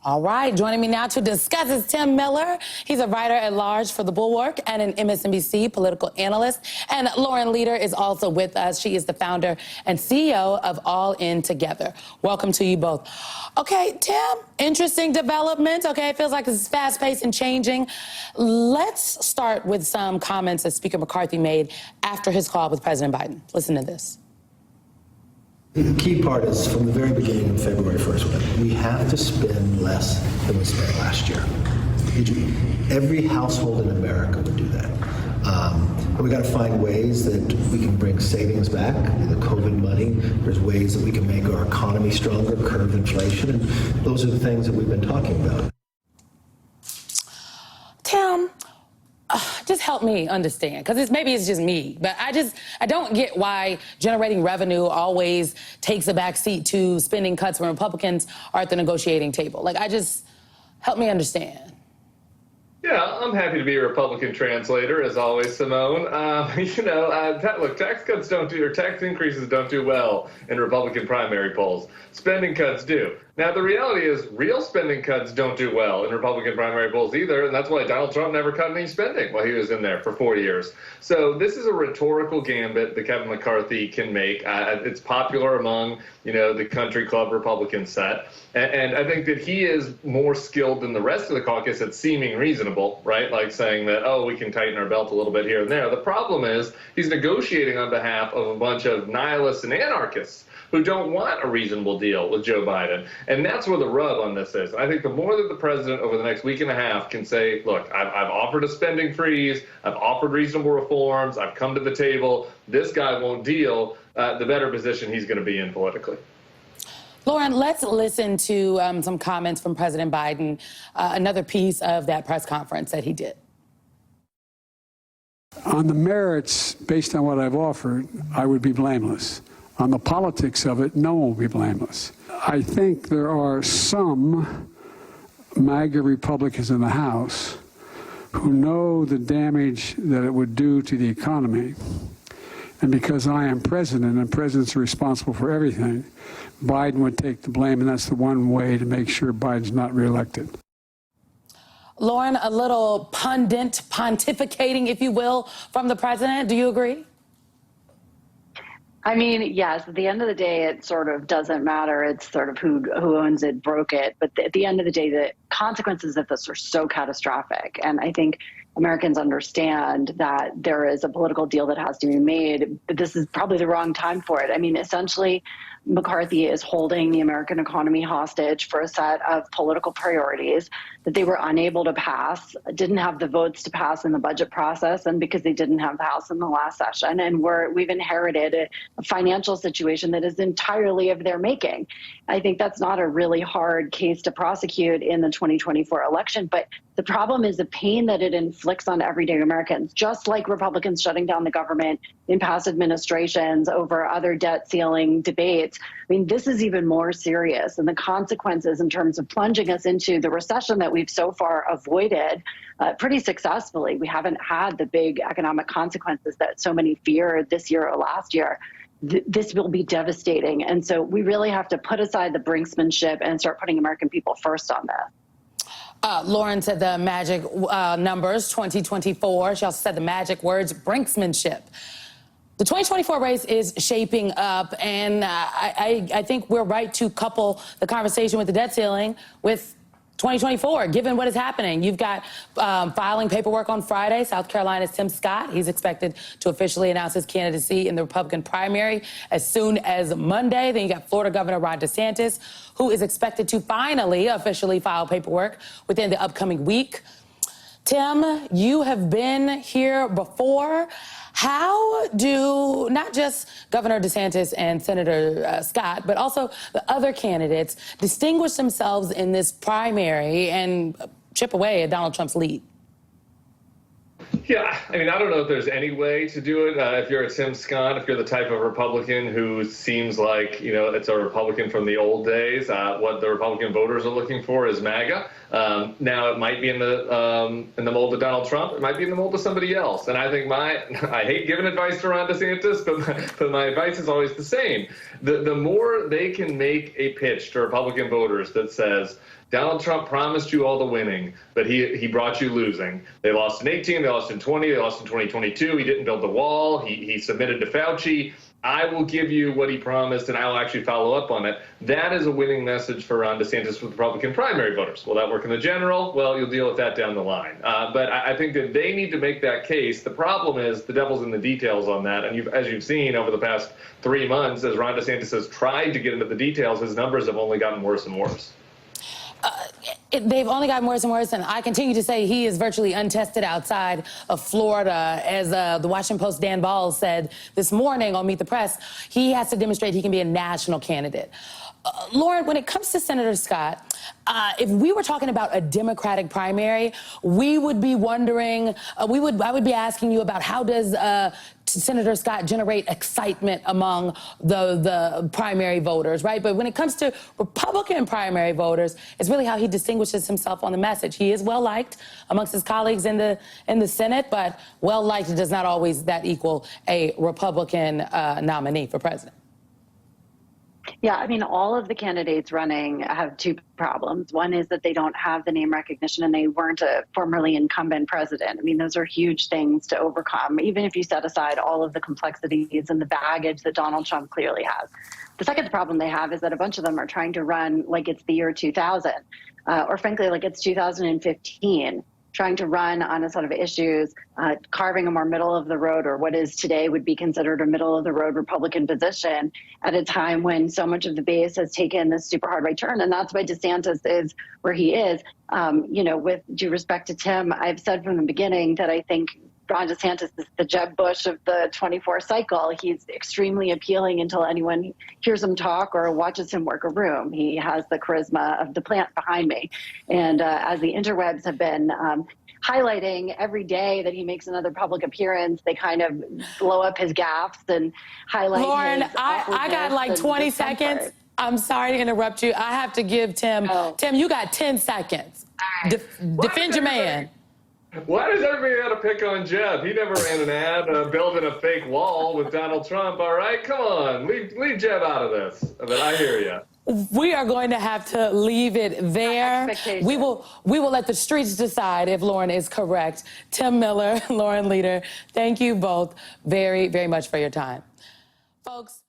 All right, joining me now to discuss is Tim Miller. He's a writer at large for The Bulwark and an MSNBC political analyst. And Lauren Leader is also with us. She is the founder and CEO of All In Together. Welcome to you both. Okay, Tim, interesting development. Okay, it feels like it's fast-paced and changing. Let's start with some comments that Speaker McCarthy made after his call with President Biden. Listen to this. The key part is from the very beginning of February 1st, we have to spend less than we spent last year. Every household in America would do that. And we got to find ways that we can bring savings back, the COVID money. There's ways that we can make our economy stronger, curb inflation, and those are the things that we've been talking about. Tim, just help me understand, because maybe it's just me, but I don't get why generating revenue always takes a backseat to spending cuts when Republicans are at the negotiating table. Help me understand. Yeah, I'm happy to be a Republican translator, as always, Simone. Look, tax cuts don't do, or tax increases don't do well in Republican primary polls. Spending cuts do. Now, the reality is real spending cuts don't do well in Republican primary polls either, and that's why Donald Trump never cut any spending while he was in there for 4 years. So this is a rhetorical gambit that Kevin McCarthy can make. It's popular among, the country club Republican set. And I think that he is more skilled than the rest of the caucus at seeming reasonable, right? Like saying that, oh, we can tighten our belt a little bit here and there. The problem is he's negotiating on behalf of a bunch of nihilists and anarchists who don't want a reasonable deal with Joe Biden. And that's where the rub on this is. I think the more that the president over the next week and a half can say, look, I've offered a spending freeze, I've offered reasonable reforms, I've come to the table, this guy won't deal, the better position he's going to be in politically. Lauren, let's listen to some comments from President Biden, another piece of that press conference that he did. On the merits, based on what I've offered, I would be blameless. On the politics of it, no one will be blameless. I think there are some MAGA Republicans in the House who know the damage that it would do to the economy. And because I am president and presidents are responsible for everything, Biden would take the blame, and that's the one way to make sure Biden's not reelected. Lauren, a little pontificating, if you will, from the president. Do you agree? I mean, yes, at the end of the day, it sort of doesn't matter. It's sort of who owns it, broke it. But at the end of the day, the consequences of this are so catastrophic. And I think Americans understand that there is a political deal that has to be made, but this is probably the wrong time for it. I mean, essentially, McCarthy is holding the American economy hostage for a set of political priorities that they were unable to pass, didn't have the votes to pass in the budget process, and because they didn't have the House in the last session. And we've inherited a financial situation that is entirely of their making. I think that's not a really hard case to prosecute in the 2024 election, but the problem is the pain that it inflicts on everyday Americans, just like Republicans shutting down the government in past administrations over other debt ceiling debates. I mean, this is even more serious, and the consequences in terms of plunging us into the recession that we've so far avoided pretty successfully. We haven't had the big economic consequences that so many feared this year or last year. This will be devastating. And so we really have to put aside the brinksmanship and start putting American people first on this. Lauren said the magic numbers, 2024. She also said the magic words, brinksmanship. The 2024 race is shaping up, and I think we're right to couple the conversation with the debt ceiling with 2024, given what is happening. You've got filing paperwork on Friday. South Carolina's Tim Scott. He's expected to officially announce his candidacy in the Republican primary as soon as Monday. Then you got Florida Governor Ron DeSantis, who is expected to finally officially file paperwork within the upcoming week. Tim, you have been here before. How do not just Governor DeSantis and Senator Scott, but also the other candidates distinguish themselves in this primary and chip away at Donald Trump's lead? Yeah, I mean, I don't know if there's any way to do it. If you're a Tim Scott, if you're the type of Republican who seems like, it's a Republican from the old days, what the Republican voters are looking for is MAGA. Now, it might be in the mold of Donald Trump. It might be in the mold of somebody else. And I think I hate giving advice to Ron DeSantis, but my advice is always the same. The more they can make a pitch to Republican voters that says, Donald Trump promised you all the winning, but he brought you losing. They lost in 18, they lost in 20, they lost in 2022. He didn't build the wall. He submitted to Fauci. I will give you what he promised, and I'll actually follow up on it. That is a winning message for Ron DeSantis with Republican primary voters. Will that work in the general? Well, you'll deal with that down the line. But I think that they need to make that case. The problem is the devil's in the details on that. And as you've seen over the past 3 months, as Ron DeSantis has tried to get into the details, his numbers have only gotten worse and worse. They've only gotten worse and worse, and I continue to say he is virtually untested outside of Florida. As the Washington Post Dan Balls said this morning on Meet the Press, he has to demonstrate he can be a national candidate. Lauren, when it comes to Senator Scott, if we were talking about a Democratic primary, we would be wondering, I would be asking you about how does Senator Scott generate excitement among the primary voters, right? But when it comes to Republican primary voters, it's really how he distinguishes himself on the message. He is well-liked amongst his colleagues in the Senate, but well-liked does not always that equal a Republican nominee for president. Yeah, I mean, all of the candidates running have two problems. One is that they don't have the name recognition and they weren't a formerly incumbent president. I mean, those are huge things to overcome, even if you set aside all of the complexities and the baggage that Donald Trump clearly has. The second problem they have is that a bunch of them are trying to run like it's the year 2000, or frankly, like it's 2015. Trying to run on a sort of issues, carving a more middle of the road, or what is today would be considered a middle of the road Republican position at a time when so much of the base has taken this super hard right turn. And that's why DeSantis is where he is. You know, with due respect to Tim, I've said from the beginning that I think Ron DeSantis is the Jeb Bush of the 24 cycle. He's extremely appealing until anyone hears him talk or watches him work a room. He has the charisma of the plant behind me. And as the interwebs have been highlighting every day that he makes another public appearance, they kind of blow up his gaffes and highlight Lauren, his I got like 20 seconds. I'm sorry to interrupt you. I have to give Tim, Tim, you got 10 seconds. Right. Defend your man. Why does everybody have to pick on Jeb? He never ran an ad building a fake wall with Donald Trump, all right? Come on, leave Jeb out of this. But I hear you. We are going to have to leave it there. We will let the streets decide if Lauren is correct. Tim Miller, Lauren Leader, thank you both very, very much for your time. Folks.